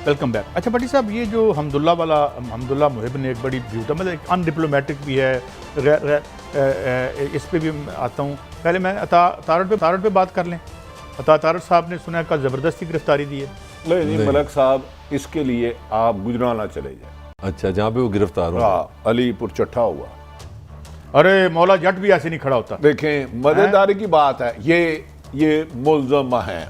Welcome back. अच्छा भट्टी साहब, ये जो हमदुल्ला मुहिब ने एक बड़ी ब्यूटी, मतलब एक अनडिप्लोमेटिक भी है, इस पे भी आता हूँ। पहले मैं तारड़ पे बात कर लें। तारड़ साहब ने सुना कल ज़बरदस्ती गिरफ्तारी दी है। नहीं मलक साहब, इसके लिए आप गुजराना चले जाए। अच्छा, जहाँ पे वो गिरफ्तार हुआ, अलीपुर चट्ठा हुआ। अरे मौला जट भी ऐसे नहीं खड़ा होता। देखें, मजेदारी की बात है, ये मुल्ज़म है।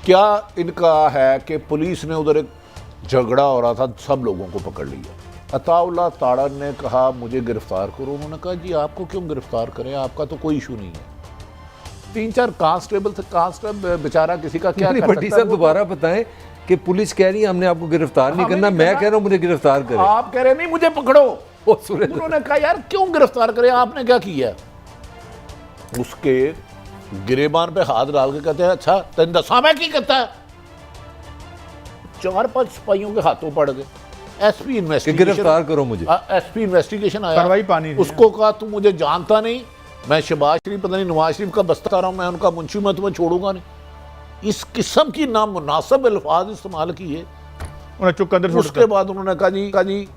क्या इनका है कि पुलिस ने उधर एक झगड़ा हो रहा था, सब लोगों को पकड़ लिया। अताउल्लाह तारड़ ने कहा मुझे गिरफ्तार करो। उन्होंने कहा जी आपको क्यों गिरफ्तार करें, आपका तो कोई इशू नहीं है। 3-4 कांस्टेबल थे, कांस्टेबल बेचारा किसी का क्या कर सकता है। दोबारा बताएं कि पुलिस कह रही है हमने आपको गिरफ्तार नहीं करना, मैं कह रहा हूं मुझे गिरफ्तार करें। आप कह रहे नहीं मुझे पकड़ो। उन्होंने कहा यार क्यों गिरफ्तार करें, आपने क्या किया। उसके गिरेबान पे हाथ डाल के कहते हैं अच्छा तेन दसा मैं की करता है। 4-5 सिपाहियों के हाथों पड़ गए। एसपी इन्वेस्टिगेशन, गिरफ्तार करो मुझे। एसपी इन्वेस्टिगेशन आया, कार्रवाई पानी उसको कहा तू मुझे जानता नहीं, मैं शहबाज शरीफ पता नहीं नवाज शरीफ का बस्ता रहा हूं, मैं उनका मुंशी, मैं तुम्हें छोड़ूंगा नहीं। इस किस्म की नामुनासिब अल्फाज इस्तेमाल किए। उसके बाद उन्होंने कहा जी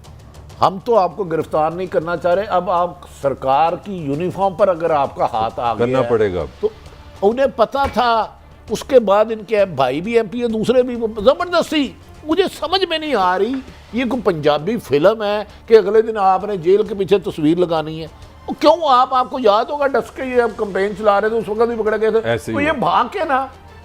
हम तो आपको गिरफ्तार नहीं करना चाह रहे, अब आप सरकार की यूनिफॉर्म पर अगर आपका हाथ आ गया करना पड़ेगा। तो उन्हें पता था। उसके बाद इनके भाई भी एमपी है, दूसरे भी, जबरदस्ती। मुझे समझ में नहीं आ रही ये कोई पंजाबी फिल्म है कि अगले दिन आपने जेल के पीछे तस्वीर लगानी है। क्यों आपको याद होगा डस के ये कैंपेन चला रहे थे, उस वक्त भी पकड़े गए थे। तो ये भाग के ना,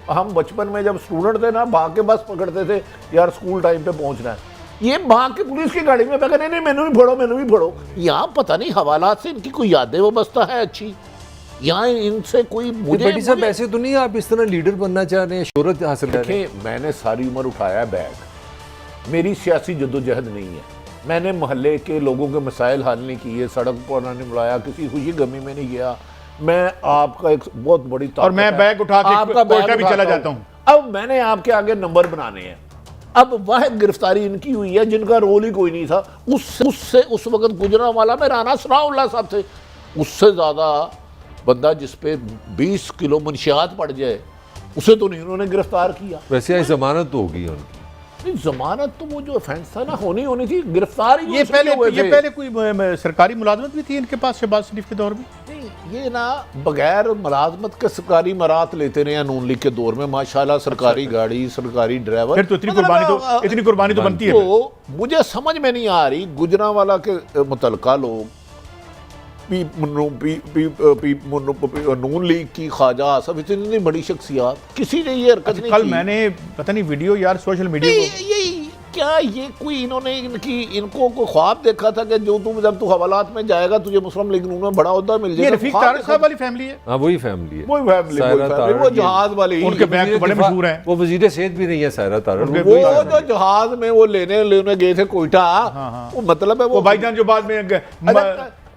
हम बचपन में जब स्टूडेंट थे ना, भाग के बस पकड़ते थे यार स्कूल टाइम पे पहुंचना है। ये भाग के पुलिस की गाड़ी में पकड़े, नहीं मैंने भी फोड़ो। यहाँ पता नहीं हवालात से इनकी कोई यादें वाबस्ता है अच्छी, यहाँ इनसे कोई मुझे सब ऐसे तो नहीं आप इस तरह लीडर बनना चाह रहे हैं, शोहरत हासिल कर रहे हैं। मैंने सारी उम्र उठाया बैग, मेरी सियासी जद्दोजहद नहीं है। मैंने मोहल्ले के लोगों के मसाइल हल नहीं किए, सड़क पर नहीं बुलाया, किसी खुशी गमी में नहीं गया। मैं आपका एक बहुत बड़ी और मैं बैग उठा के कोयटा भी चला जाता हूँ। अब मैंने आपके आगे नंबर बनाने हैं। अब वह गिरफ्तारी इनकी हुई है जिनका रोल ही कोई नहीं था। उससे उस वक्त गुजरांवाला में राना सनाउल्लाह साहब थे। उससे ज्यादा बंदा जिसपे 20 किलो मंशियात पड़ जाए उसे तो नहीं उन्होंने गिरफ्तार किया। वैसे जमानत तो होगी उनकी। जमानत तो वो जो ऑफेंस था ना होनी थी, गिरफ्तारी ये पहले कोई सरकारी मुलाजमत भी थी इनके पास शहबाज शरीफ के दौर में। नहीं, ये ना बगैर मुलाजमत के सरकारी मरात लेते रहे नून लीग के दौर में, माशाल्लाह सरकारी गाड़ी, सरकारी ड्राइवर। फिर तो इतनी कुर्बानी तो बनती है। तो मुझे समझ में नहीं आ रही गुजरांवाला के मुतलका लोग, नून लीग की ख्वाजा आसफ, इतनी बड़ी शख्सियत, किसी ने ये हरकत नहीं की। कल मैंने पता नहीं वीडियो यार सोशल मीडिया क्या ये कोई इन्होंने इनको को ख्वाब देखा था कि जो तुम जब तू हवालात में जाएगा तुझे मुस्लिम लीग नून में बड़ा ओहदा मिल जाएगा। रफीक तारड़ साहब वाली फैमिली है। हाँ वही फैमिली है, वो जहाज वाली, उनके बैग बड़े मशहूर हैं। वो वजीर सेहत भी नहीं है सायरा तारड़। वो जो जहाज में वो लेने गए थे कोयटा, वो मतलब है वो भाईजान जो बाद में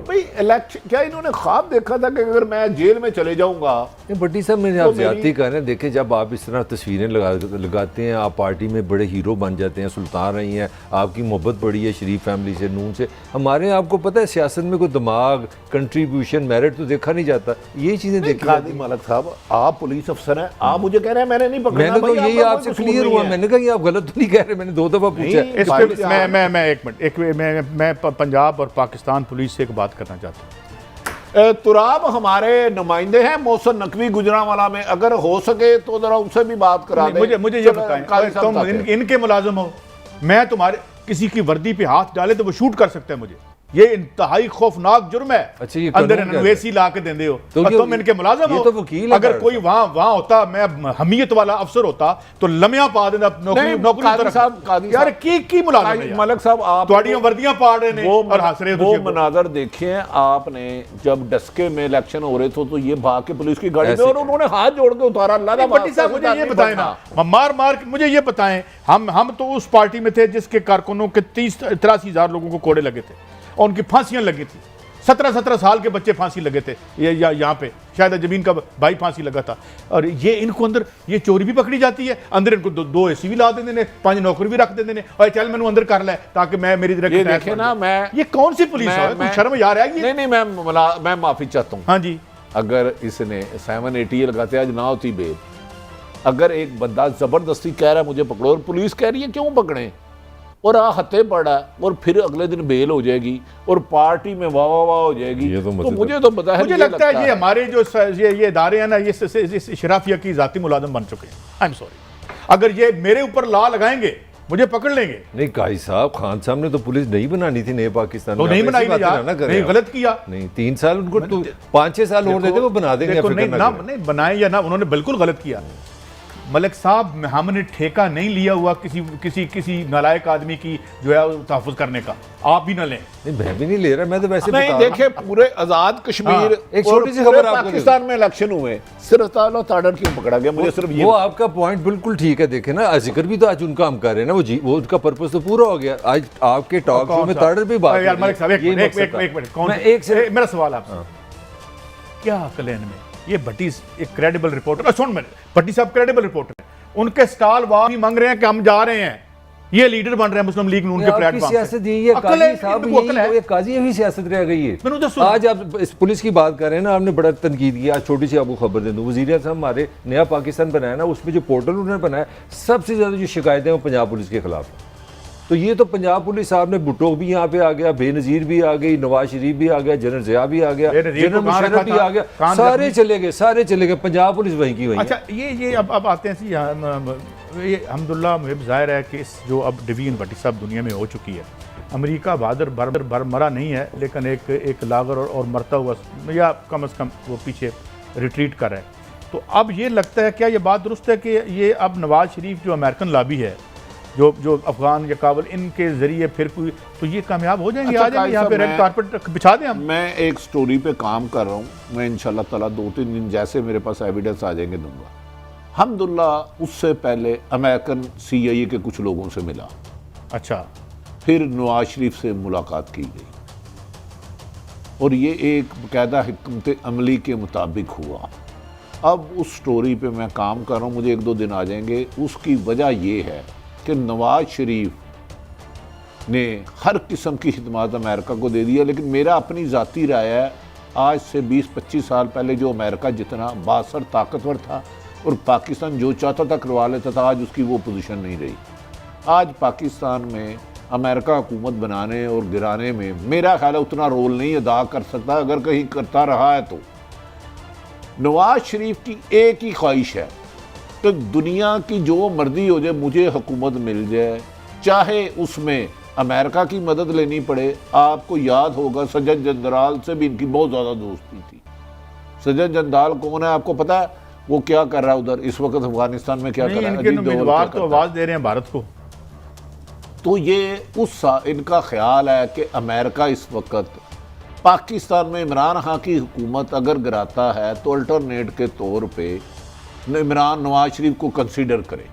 भाई इलेक्शन, क्या इन्होंने ख्वाब देखा था कि अगर मैं जेल में चले जाऊंगा। भट्टी साहब मेरे आप ज्यादती कर रहे हैं। देखें, जब आप इस तरह तस्वीरें लगाते हैं, आप पार्टी में बड़े हीरो बन जाते हैं, सुल्तान रही हैं, आपकी मोहब्बत बड़ी है शरीफ फैमिली से, नून से। हमारे आपको पता है सियासत में कोई दिमाग, कंट्रीब्यूशन, मेरिट तो देखा नहीं जाता। ये चीजें देखी। मलक साहब आप पुलिस अफसर हैं, आप मुझे कह रहे हैं मैंने नहीं पकड़ा। मैंने तो यही आपसे क्लियर हुआ, मैंने कहा आप गलत तो नहीं कह रहे, मैंने 2 दफा पूछा। मैं एक मिनट, मैं पंजाब और पाकिस्तान पुलिस से एक बात करना चाहता हूँ। तुराब हमारे नुमाइंदे हैं मोहसिन नकवी गुजरांवाला में, अगर हो सके तो जरा उनसे भी बात करा दें। मुझे ये बताएं, तुम इनके मुलाजिम हो, मैं तुम्हारे किसी की वर्दी पे हाथ डाले तो वो शूट कर सकते हैं मुझे। ये इंतहाई खौफनाक जुर्म है। अच्छा, ये अंदर एनवेसी ला के देंदे हो तो और तुम इनके मुलाजिम हो। तो वकील अगर कोई वहां होता, मैं हमीयत वाला अफसर होता तो लम्या पा देना नौकरी। यार की मुलाजिम है मलक साहब, आप तुम्हारी वर्दियां पाड़ रहे हैं और हंस रहे हो। वो मनाजर देखे आपने जब डस्के में इलेक्शन हो रहे थे तो ये भाग के पुलिस की गाड़ी में और उन्होंने हाथ जोड़ के उतारा। अल्लाह भट्टी साहब मुझे ये बताएं ना, मार मुझे ये बताएं, हम तो उस पार्टी में थे जिसके कारकुनों के 30-83 हजार लोगों को कोड़े लगे थे और उनकी फांसियां लगी थी। 17 साल के बच्चे फांसी लगे थे। यहाँ पे शायद जमीन का भाई फांसी लगा था। और ये इनको अंदर ये चोरी भी पकड़ी जाती है, अंदर इनको 2 एसी भी ला देते हैं, 5 नौकरी भी रख देते हैं और चल मैंने अंदर कर ला ताकि मैं मेरी तरह देखे ना। मैं ये कौन सी पुलिस है, शर्म यार है। नहीं मैं माफी चाहता हूँ। हाँ जी, अगर इसने 780 लगाते आज ना होती बेल अगर एक बंदा जबरदस्ती कह रहा है मुझे पकड़ो और पुलिस कह रही है क्यों पकड़े, और हत्थे पड़ा और फिर अगले दिन बेल हो जाएगी और पार्टी में वाह वाह वाह हो जाएगी, ये तो तो मुझे तो पता है, मुझे लगता है ये हमारे जो ये इदारे हैं ना, ये शराफिया की जाती मुलाजम बन चुके हैं। आई एम सॉरी, अगर ये मेरे ऊपर ला लगाएंगे मुझे पकड़ लेंगे। नहीं काजी साहब, खान साहब ने तो पुलिस नहीं बनानी थी नए पाकिस्तान तो में, नहीं आप बनाई ऐसी बातें यार, ना करें नहीं आप। गलत किया। नहीं 3 साल उनको तो 5-6 साल और देते वो बना देंगे। देखो, फिक्र नहीं ना ना करें। नहीं बनाए या ना, उन्होंने बिल्कुल गलत किया। मलिक साहब, हमने ठेका नहीं लिया हुआ किसी नालायक आदमी की जो है तहफ़्फ़ुज़ करने का, आप भी ना लें। नहीं मैं भी नहीं ले रहा, मैं तो वैसे नहीं बता रहा देखे पूरे आजाद कश्मीर एक और छोटी सी पूरे खबर आपको दे पाकिस्तान में इलेक्शन हुए, सिर्फ ताला ताड़न क्यों पकड़ा गया, मुझे सिर्फ हूं। ये वो आपका पॉइंट बिल्कुल ठीक है। देखे ना, जिक्र भी तो आज उनका हम कर रहे हैं ना, वो उनका पर्पस तो पूरा हो गया। आज आपके टॉक शो में ताड़र भी बात यार मलिक साहब, यही एक मकसद था। मिनट, कौन मैं एक से मेरा सवाल आपसे, क्या अकल है इनमें? ये भट्टी एक क्रेडिबल रिपोर्टर, सुन मेरे, भट्टी साहब क्रेडिबल रिपोर्टर हैं, उनके स्टॉल वाह भी मांग रहे हैं कि हम जा रहे हैं, ये लीडर बन रहे हैं मुस्लिम लीग नून के आपकी प्लेटफॉर्म सियासत यही है अकल है, काजी साहब, इनको अकल है। ये काजी यही सियासत रह गई है। मैंने तो सुना। आज आप इस पुलिस की बात कर रहे हैं ना, आपने बड़ा तनकीद किया। आज छोटी सी आपको खबर दे दूं, वज़ीर साहब हमारे नया पाकिस्तान बनाया ना, उसमें जो पोर्टल उन्होंने बनाया, सबसे ज्यादा जो शिकायतें वो पंजाब पुलिस के खिलाफ है। तो ये तो पंजाब पुलिस साहब ने, भुट्टो भी यहाँ पे आ गया, बेनज़ीर भी आ गई, नवाज शरीफ भी आ गया, जनरल ज़िया भी आ गया, बेनज़ीर जनरल को कहाँ मुशर्रफ भी रखा आ गया, था? सारे चले गए, पंजाब पुलिस वहीं की वहीं है। अच्छा, ये अब आते हैं ये अल्हम्दुलिल्लाह, मुझे जाहिर है कि इस जो अब डिवीजन भट्टी साहब दुनिया में हो चुकी है, अमेरिका बहादुर भर मरा नहीं है, लेकिन एक लागर और मरता हुआ, या कम से कम वो पीछे रिट्रीट कर रहा है। तो अब ये लगता है, क्या ये बात दुरुस्त है कि ये अब नवाज शरीफ जो अमेरिकन लॉबी है, जो अफगान या काबुल, इनके जरिए फिर कोई, तो ये कामयाब हो जाएंगे? अच्छा, आ जाएंगे यहाँ पे रेड कारपेट बिछा दें हम? मैं एक स्टोरी पे काम कर रहा हूँ, मैं इंशाल्लाह ताला 2-3 दिन जैसे मेरे पास एविडेंस आ जाएंगे दूंगा। अल्हम्दुलिल्लाह उससे पहले अमेरिकन CIA के कुछ लोगों से मिला, अच्छा, फिर नवाज शरीफ से मुलाकात की गई और ये एक बाकायदा हिकमत अमली के मुताबिक हुआ। अब उस स्टोरी पे मैं काम कर रहा हूँ, मुझे 1-2 दिन आ जाएंगे। उसकी वजह ये है कि नवाज शरीफ ने हर किस्म की खिदमत अमेरिका को दे दिया, लेकिन मेरा अपनी ज़ाती राय है, आज से 20-25 साल पहले जो अमेरिका जितना बासर ताकतवर था और पाकिस्तान जो चाहता था करवा लेता था, आज उसकी वो पोजीशन नहीं रही। आज पाकिस्तान में अमेरिका हुकूमत बनाने और गिराने में मेरा ख्याल है उतना रोल नहीं अदा कर सकता, अगर कहीं करता रहा है तो। नवाज शरीफ की एक ही ख्वाहिश है कि दुनिया की जो मर्जी हो जाए, मुझे हुकूमत मिल जाए, चाहे उसमें अमेरिका की मदद लेनी पड़े। आपको याद होगा सज्जन जंदाल से भी इनकी बहुत ज़्यादा दोस्ती थी। सज्जन जंदाल कौन है आपको पता है? वो क्या कर रहा है उधर इस वक्त अफगानिस्तान में, क्या कर रहा है? इनके उम्मीदवार तो आवाज़ दे रहे हैं भारत को। तो ये इनका ख्याल है कि अमेरिका इस वक्त पाकिस्तान में इमरान खान की हुकूमत अगर गिराता है तो अल्टरनेट के तौर पे इमरान नवाज शरीफ को कंसीडर करे,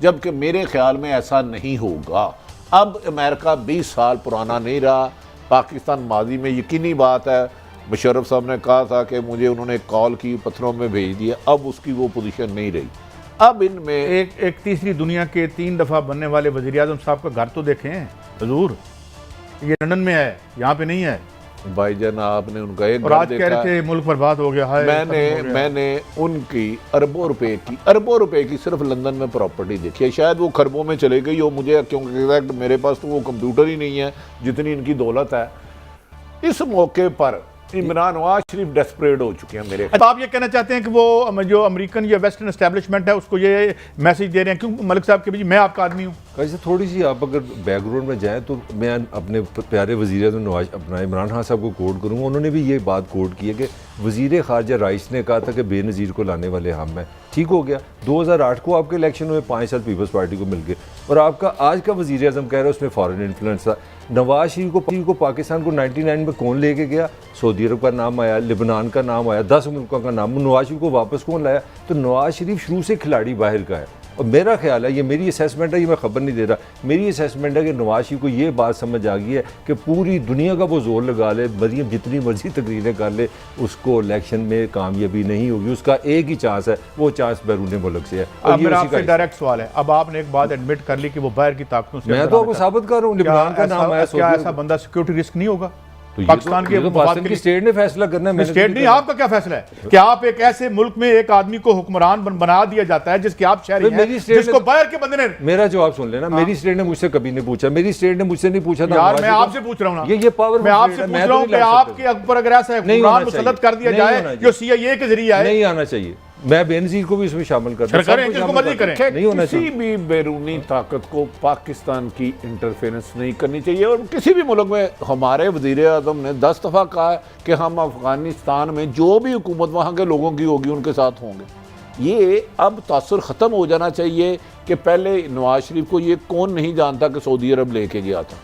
जबकि मेरे ख्याल में ऐसा नहीं होगा। अब अमेरिका 20 साल पुराना नहीं रहा। पाकिस्तान माजी में यकीनी बात है, मुशर्रफ साहब ने कहा था कि मुझे उन्होंने कॉल की, पत्थरों में भेज दिया, अब उसकी वो पोजीशन नहीं रही। अब इनमें एक तीसरी दुनिया के 3 दफ़ा बनने वाले वज़ीर आज़म साहब का घर तो देखें हजूर, ये लंदन में है, यहाँ पे नहीं है। भाईजान आपने उनका एक और घर आज कह देखा रहे थे मुल्क बर्बाद हो गया है। मैंने उनकी अरबों रुपए की सिर्फ लंदन में प्रॉपर्टी देखी है। शायद वो खरबों में चले गई हो, मुझे क्योंकि एग्जैक्ट मेरे पास तो वो कंप्यूटर ही नहीं है जितनी इनकी दौलत है। इस मौके पर इमरान नवाज शरीफ डेस्परेट हो चुके हैं मेरे। आप ये कहना चाहते हैं कि वो जो अमेरिकन या वेस्टर्न एस्टेब्लिशमेंट है उसको ये मैसेज दे रहे हैं, क्यों मलिक साहब के बीच मैं आपका आदमी हूँ? कैसे थोड़ी सी आप अगर बैकग्राउंड में जाएं तो मैं अपने प्यारे वज़ीर आज़म नवाज अपना इमरान खान साहब को कोट करूँगा। उन्होंने भी ये बात कोट की है कि वज़ीर ख़ारजा राइस ने कहा था कि बेनज़ीर को लाने वाले हम हैं। ठीक हो गया, 2008 को आपके इलेक्शन हुए, 5 साल पीपल्स पार्टी को मिल गए, और आपका आज का वज़ीर आज़म कह रहा है उसमें फॉरेन इन्फ्लुएंस था। नवाज शरीफ को पाकिस्तान को 99 में कौन लेके गया? सऊदी अरब का नाम आया, लिबनान का नाम आया, 10 मुल्कों का नाम। नवाज शरीफ को वापस कौन लाया? तो नवाज शरीफ शुरू से खिलाड़ी बाहर का है। और मेरा ख्याल है, ये मेरी असेसमेंट है, ये मैं खबर नहीं दे रहा, मेरी असेसमेंट है कि नवाज शरीफ को ये बात समझ आ गई है कि पूरी दुनिया का वो जोर लगा ले, मरीम जितनी मर्जी तकरीरें कर ले, उसको इलेक्शन में कामयाबी नहीं होगी। उसका एक ही चांस है, वो चांस बैरून मुल्क से है। अब मेरा आपसे डायरेक्ट सवाल है, अब आपने एक बात एडमिट कर ली कि वो बाहर की ताकतों से, मैं तो आपको साबित कर रहा हूँ, लिबनान का नाम आया। क्या ऐसा बंदा सिक्योरिटी रिस्क नहीं होगा? तो ये पाकिस्तान के तो मफाद पाकिस्तान के की लिए। स्टेट ने फैसला करना है, मैंने स्टेट तो नहीं, आपका क्या फैसला है कि आप एक ऐसे मुल्क में एक आदमी को हुक्मरान बना दिया जाता है जिसके आप शहरी हैं, मेरी स्टेट जिसको ने- बाहर के बंदे ने। मेरा जवाब सुन लेना, मेरी स्टेट ने मुझसे कभी नहीं पूछा, मेरी स्टेट ने मुझसे नहीं पूछा था। यार नवाज मैं शरीफ आपसे पूछ रहा हूँ ना, ये पावर मैं आपसे पूछ रहा हूँ कि आपके ऊपर अगर ऐसा नहीं होना हुक्मरान मुसल्लत कर दिया चाहिए, नहीं जाए होना जो CIA के जरिए आए, नहीं आना चाहिए। मैं बेनजीर को भी इसमें शामिल कर दूं, करें, सबको जिसको शामिल मर्जी कर दूं। करें। नहीं होना किसी चाहिए। भी बैरूनी ताकत को पाकिस्तान की इंटरफेरेंस नहीं करनी चाहिए। और किसी भी मुल्क में हमारे वज़ीर आज़म ने 10 दफ़ा कहा है कि हम अफगानिस्तान में जो भी हुकूमत वहाँ के लोगों की होगी उनके साथ होंगे। ये अब तासुर ख़त्म हो जाना चाहिए कि पहले नवाज शरीफ को ये कौन नहीं जानता कि सऊदी अरब लेके गया था।